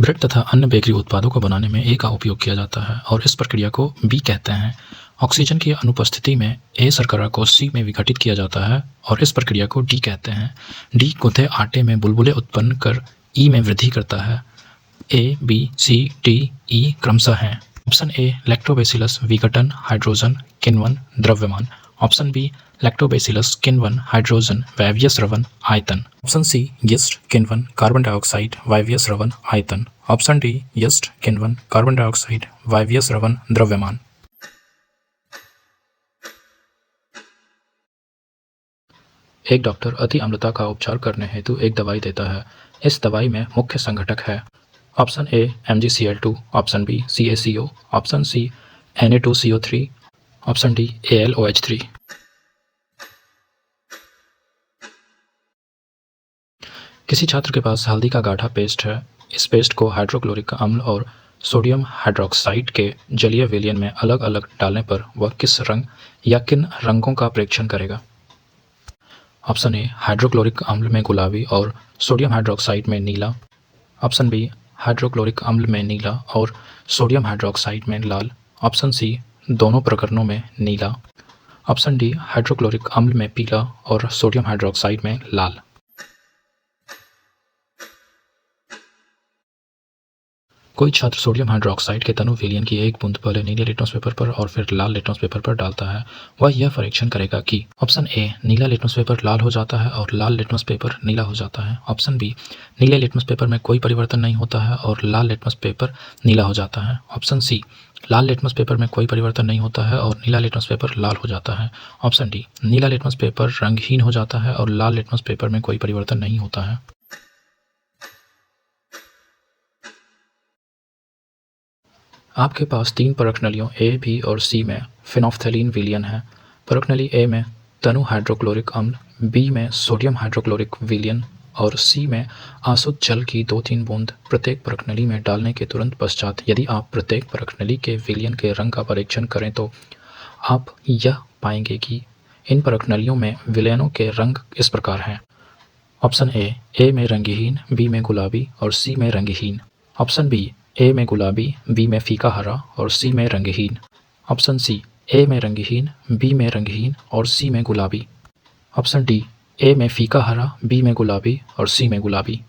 Bread तथा अन्य bakery उत्पादों को बनाने में ए का उपयोग किया जाता है और इस प्रक्रिया को बी कहते हैं। ऑक्सीजन की अनुपस्थिति में ए शर्करा को सी में विघटित किया जाता है और इस प्रक्रिया को डी कहते हैं। डी गुंथे आटे में बुलबुले उत्पन्न कर ई में वृद्धि करता है। ए, बी, सी, डी, ई क्रमशः हैं। ऑप्शन ए लैक्टोबैसिलस विघटन हाइड्रोजन किण्वन द्रव्यमान। ऑप्शन बी लैक्टोबैसिलस किण्वन हाइड्रोजन वायवीय स्रवण आयतन। ऑप्शन सी यीस्ट किण्वन कार्बन डाइऑक्साइड वायवीय स्रवण आयतन। ऑप्शन डी यीस्ट किण्वन कार्बन डाइऑक्साइड वायवीय स्रवण द्रव्यमान। एक डॉक्टर अति अम्लता का उपचार करने हेतु एक दवाई देता है। इस दवाई में मुख्य संघटक है। Option A MgCl2, option B CaCO, option C Na2CO3, option D AlOH3। किसी छात्र के पास हल्दी का गाढ़ा पेस्ट है। इस पेस्ट को हाइड्रोक्लोरिक अम्ल और सोडियम हाइड्रोक्साइड के जलीय विलयन में अलग अलग डालने पर वह किस रंग या किन रंगों का प्रेक्षण करेगा? ऑप्शन ए हाइड्रोक्लोरिक अम्ल में गुलाबी और सोडियम हाइड्रोक्साइड में नीला। ऑप्शन बी हाइड्रोक्लोरिक अम्ल में नीला और सोडियम हाइड्रोक्साइड में लाल। ऑप्शन सी दोनों प्रकरणों में नीला। ऑप्शन डी हाइड्रोक्लोरिक अम्ल में पीला और सोडियम हाइड्रोक्साइड में लाल। कोई छात्र सोडियम हाइड्रोक्साइड के तनु विलयन की एक बूंद पहले नीले लिटमस पेपर पर और फिर लाल लिटमस पेपर पर डालता है। वह यह परीक्षण करेगा कि ऑप्शन ए नीला लिटमस पेपर लाल हो जाता है और लाल लिटमस पेपर नीला हो जाता है। ऑप्शन बी नीले लिटमस पेपर में कोई परिवर्तन नहीं होता है और लाल लिटमस पेपर नीला हो जाता है। ऑप्शन सी लाल लिटमस पेपर में कोई परिवर्तन नहीं होता है और नीला लिटमस पेपर लाल हो जाता है। ऑप्शन डी नीला लिटमस पेपर रंगहीन हो जाता है और लाल लिटमस पेपर में कोई परिवर्तन नहीं होता है। आपके पास 3 परखनलियों ए, बी और सी में फिनोफ्थैलीन विलयन है। परखनली ए में तनु हाइड्रोक्लोरिक अम्ल, बी में सोडियम हाइड्रोक्लोरिक विलयन और सी में आसुत जल की 2-3 बूंद प्रत्येक परखनली में डालने के तुरंत पश्चात यदि आप प्रत्येक परखनली के विलयन के रंग का परीक्षण करें तो आप यह पाएंगे कि इन परखनलियों में विलयनों के रंग इस प्रकार हैं। ऑप्शन ए में रंगहीन, बी में गुलाबी और सी में रंगहीन। ऑप्शन बी ए में गुलाबी, बी में फीका हरा और सी में रंगहीन। ऑप्शन सी ए में रंगहीन, बी में रंगहीन और सी में गुलाबी। ऑप्शन डी ए में फीका हरा, बी में गुलाबी और सी में गुलाबी।